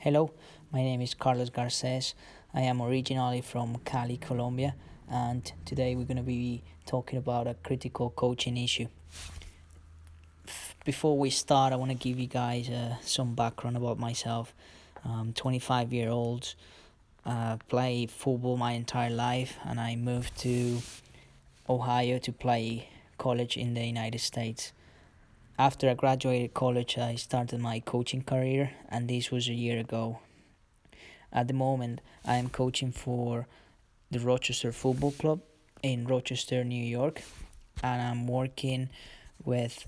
Hello, my name is Carlos Garces. I am originally from Cali, Colombia, and today we're going to be talking about a critical coaching issue. Before we start, I want to give you guys some background about myself. I'm 25-year-old, play football my entire life, and I moved to Ohio to play college in the United States. After I graduated college, I started my coaching career, and this was a year ago. At the moment, I am coaching for the Rochester Football Club in Rochester, New York, and I'm working with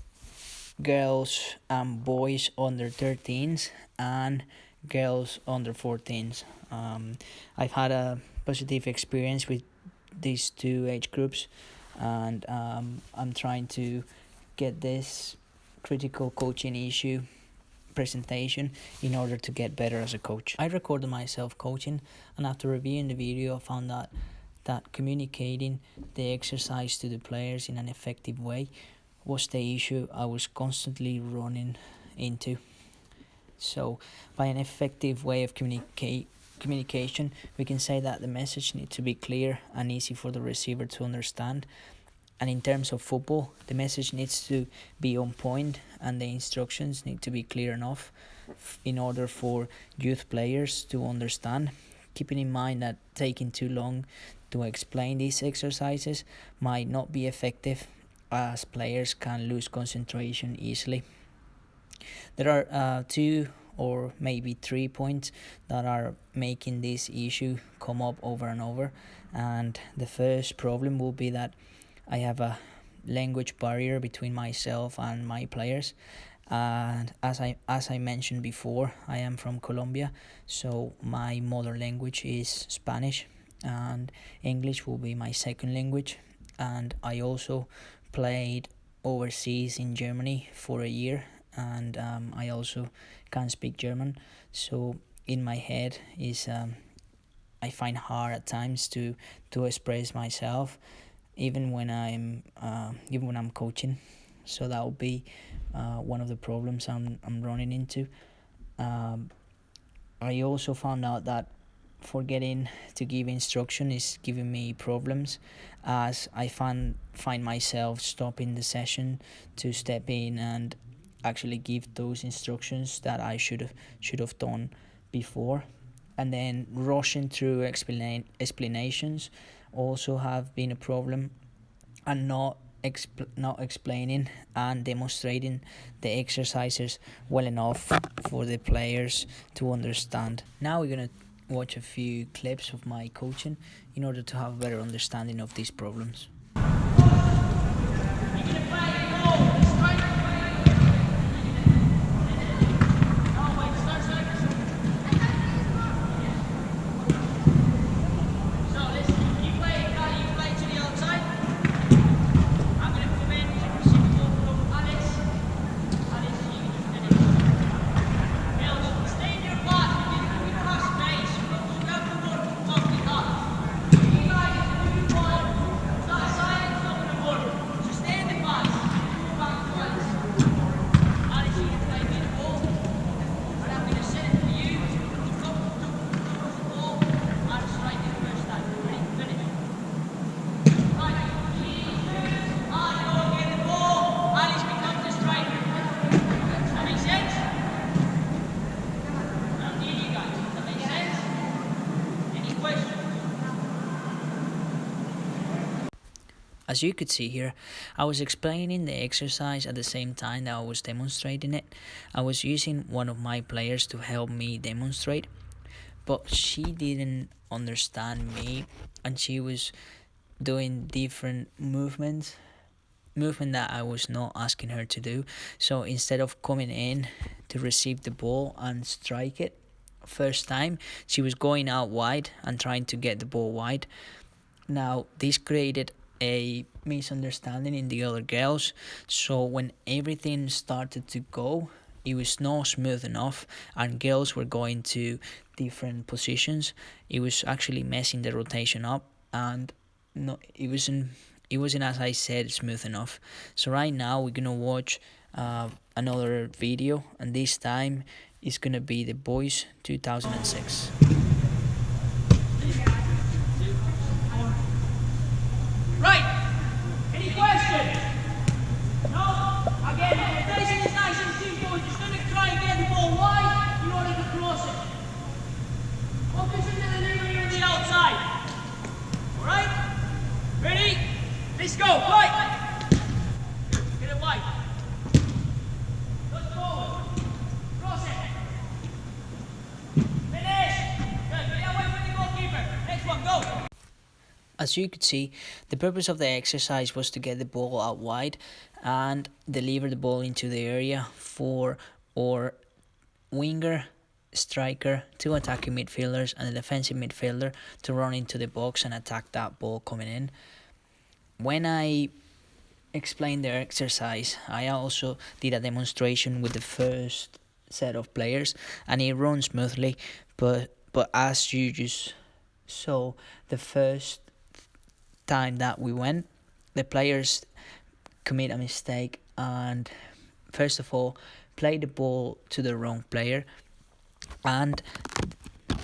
girls and boys under 13s and girls under 14s. I've had a positive experience with these two age groups, and I'm trying to get this critical coaching issue presentation in order to get better as a coach. I recorded myself coaching, and after reviewing the video I found out that communicating the exercise to the players in an effective way was the issue I was constantly running into. So by an effective way of communication, we can say that the message needs to be clear and easy for the receiver to understand. And in terms of football, the message needs to be on point and the instructions need to be clear enough in order for youth players to understand, keeping in mind that taking too long to explain these exercises might not be effective, as players can lose concentration easily. There are two or maybe 3 points that are making this issue come up over and over, and the first problem will be that I have a language barrier between myself and my players, and as I mentioned before, I am from Colombia, so my mother language is Spanish and English will be my second language. And I also played overseas in Germany for a year, and I also can speak German, so in my head is I find hard at times to express myself even when I'm coaching. So that will be one of the problems I'm running into. I also found out that forgetting to give instruction is giving me problems, as I find myself stopping the session to step in and actually give those instructions that I should have done before, and then rushing through explanations also have been a problem, and not explaining and demonstrating the exercises well enough for the players to understand. Now we're gonna watch a few clips of my coaching in order to have a better understanding of these problems. As you could see here, I was explaining the exercise at the same time that I was demonstrating it. I was using one of my players to help me demonstrate, but she didn't understand me, and she was doing different movement that I was not asking her to do. So instead of coming in to receive the ball and strike it first time, she was going out wide and trying to get the ball wide. Now this created a misunderstanding in the other girls, so when everything started to go, it was not smooth enough and girls were going to different positions. It was actually messing the rotation up, and no, it wasn't as I said smooth enough. So right now we're gonna watch another video, and this time is gonna be the boys 2006. Right. Any questions? No? Again, the placing is nice and simple. We're just going to try and get the ball wide in order to cross it. Focus on the delivery on the outside. Alright? Ready? Let's go. Right. Good. Get it wide. Look forward. Cross it. Finish. Good. Get away from the goalkeeper. Next one. Go. As you could see, the purpose of the exercise was to get the ball out wide and deliver the ball into the area for our winger, striker, two attacking midfielders and a defensive midfielder to run into the box and attack that ball coming in. When I explained the exercise, I also did a demonstration with the first set of players and it runs smoothly, but as you just saw, the first time that we went, the players commit a mistake and first of all play the ball to the wrong player, and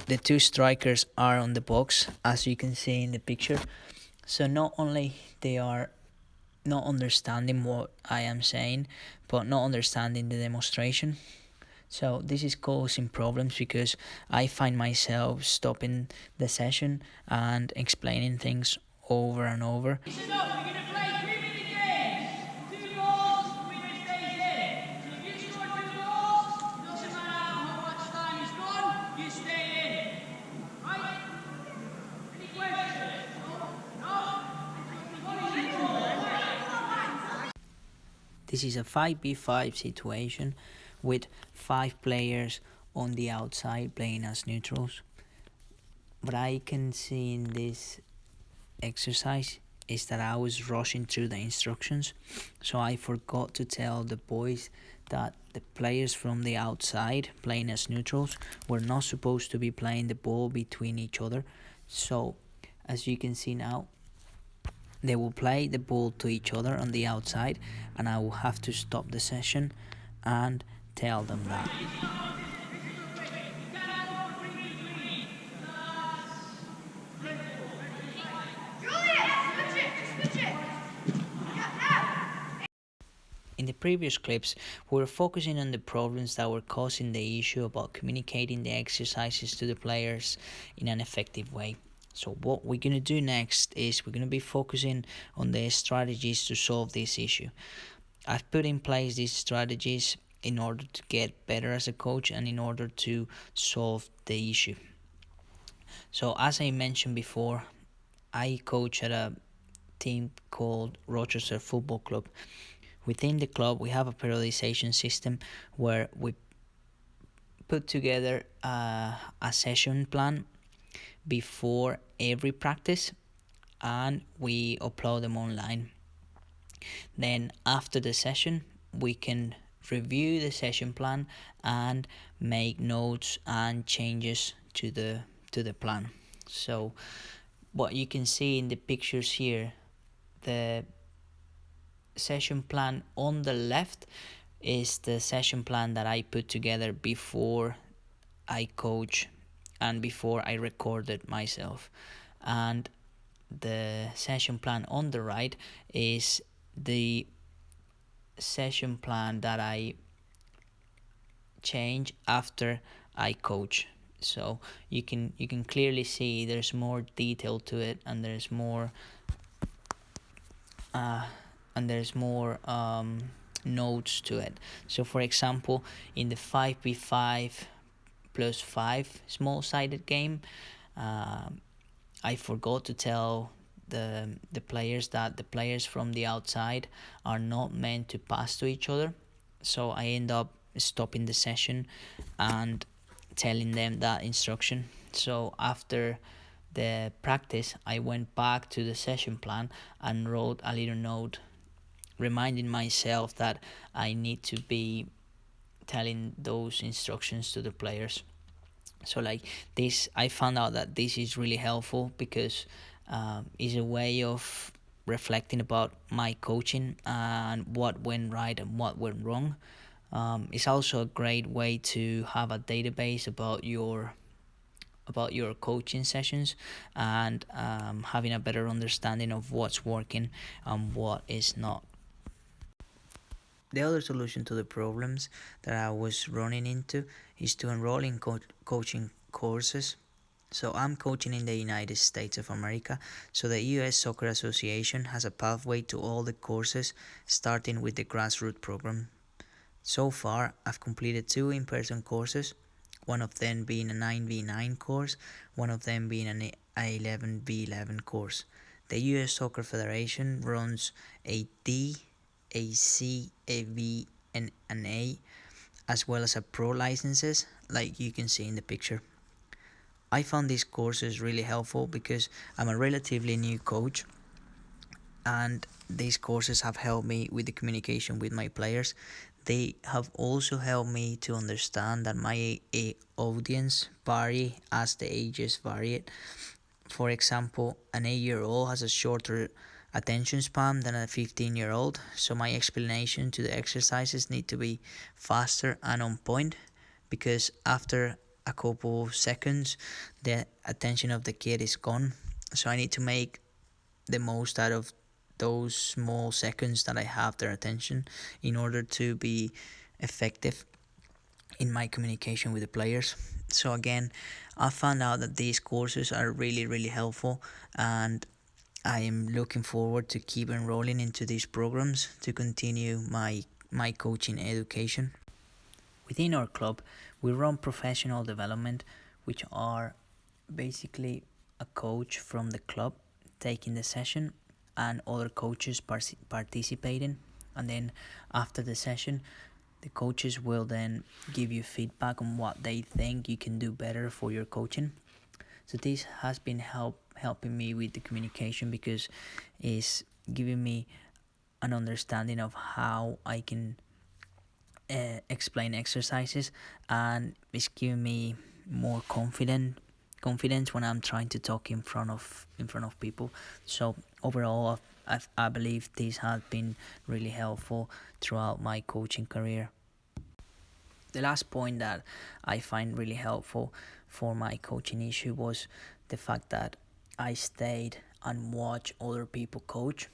the two strikers are on the box as you can see in the picture. So not only they are not understanding what I am saying, but not understanding the demonstration. So this is causing problems because I find myself stopping the session and explaining things over and over. Listen up, we're going to play 3-minute games. 2 goals, winner stays in. So if you score 2 goals, it doesn't matter how much time is gone, you stay in. Right? Any questions? No? This is a 5v5 situation with 5 players on the outside playing as neutrals. What I can see in this exercise is that I was rushing through the instructions, so I forgot to tell the boys that the players from the outside playing as neutrals were not supposed to be playing the ball between each other. So as you can see now, they will play the ball to each other on the outside and I will have to stop the session and tell them that. In the previous clips, we were focusing on the problems that were causing the issue about communicating the exercises to the players in an effective way. So what we're going to do next is we're going to be focusing on the strategies to solve this issue. I've put in place these strategies in order to get better as a coach and in order to solve the issue. So as I mentioned before, I coach at a team called Rochester Football Club. Within the club, we have a periodization system where we put together a session plan before every practice and we upload them online. Then after the session, we can review the session plan and make notes and changes to the plan. So what you can see in the pictures here, the session plan on the left is the session plan that I put together before I coach and before I recorded myself, and the session plan on the right is the session plan that I change after I coach. So you can clearly see there's more detail to it and there's more notes to it. So for example, in the 5v5 plus 5 small-sided game, I forgot to tell the players that the players from the outside are not meant to pass to each other. So I end up stopping the session and telling them that instruction. So after the practice, I went back to the session plan and wrote a little note reminding myself that I need to be telling those instructions to the players. So like this, I found out that this is really helpful because it's a way of reflecting about my coaching and what went right and what went wrong. It's also a great way to have a database about your coaching sessions, and having a better understanding of what's working and what is not. The other solution to the problems that I was running into is to enroll in coaching courses. So I'm coaching in the United States of America. So the US Soccer Association has a pathway to all the courses, starting with the grassroots program. So far, I've completed 2 in-person courses, one of them being a 9v9 course, one of them being an 11v11 course. The US Soccer Federation runs a D, a C, a V, and an A, as well as a pro licenses, like you can see in the picture. I found these courses really helpful because I'm a relatively new coach, and these courses have helped me with the communication with my players. They have also helped me to understand that my audience vary as the ages vary. For example, an 8-year-old has a shorter attention span than a 15-year-old, so my explanation to the exercises need to be faster and on point, because after a couple of seconds the attention of the kid is gone. So I need to make the most out of those small seconds that I have their attention in order to be effective in my communication with the players. So again, I found out that these courses are really helpful, and I am looking forward to keep enrolling into these programs to continue my coaching education. Within our club, we run professional development, which are basically a coach from the club taking the session and other coaches participating. And then after the session, the coaches will then give you feedback on what they think you can do better for your coaching. So this has been helping me with the communication, because it's giving me an understanding of how I can explain exercises, and it's giving me more confidence when I'm trying to talk in front of people. So overall, I believe this has been really helpful throughout my coaching career. The last point that I find really helpful for my coaching issue was the fact that I stayed and watched other people coach.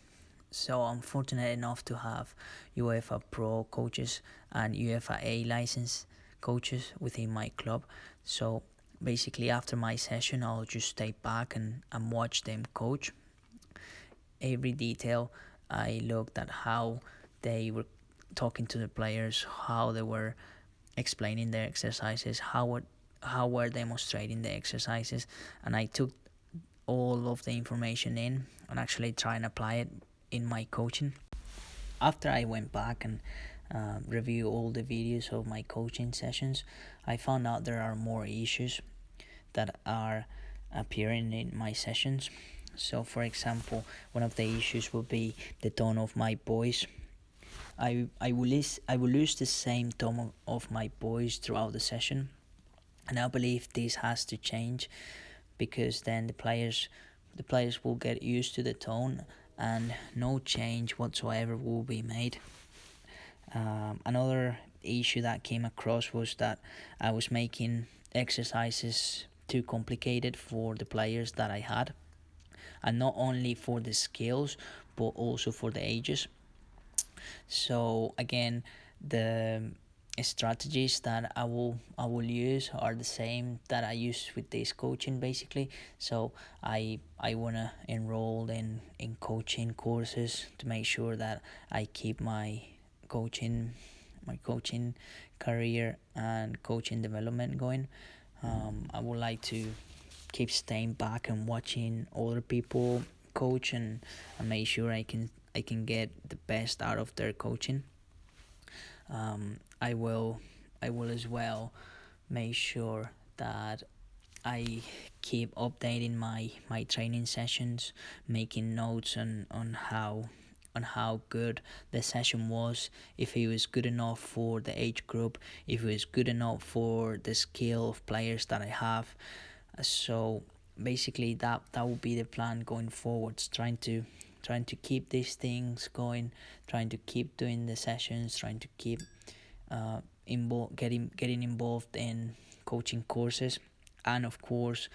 So I'm fortunate enough to have UEFA Pro coaches and UEFA A license coaches within my club. So basically after my session, I'll just stay back and watch them coach. Every detail, I looked at how they were talking to the players, how they were explaining their exercises, how were demonstrating the exercises, and I took all of the information in and actually try and apply it in my coaching. After I went back and review all the videos of my coaching sessions, I found out there are more issues that are appearing in my sessions. So for example, one of the issues will be the tone of my voice. I will lose the same tone of my voice throughout the session, and I believe this has to change, because then the players will get used to the tone and no change whatsoever will be made. Another issue that came across was that I was making exercises too complicated for the players that I had, and not only for the skills but also for the ages. So again, the strategies that I will use are the same that I use with this coaching basically. So I wanna enroll in coaching courses to make sure that I keep my coaching career and coaching development going. I would like to keep staying back and watching other people coach, and make sure I can get the best out of their coaching. I will as well make sure that I keep updating my training sessions, making notes on how good the session was, if it was good enough for the age group, if it was good enough for the skill of players that I have. So basically that will be the plan going forwards, trying to keep these things going, trying to keep doing the sessions, trying to keep getting involved in coaching courses, and of course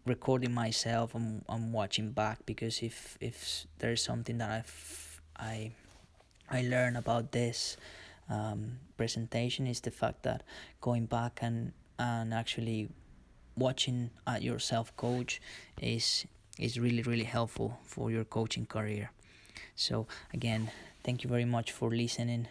recording myself and watching back, because if there's something that I learned about this presentation, is the fact that going back and actually watching at your self coach is really really helpful for your coaching career. So again, thank you very much for listening,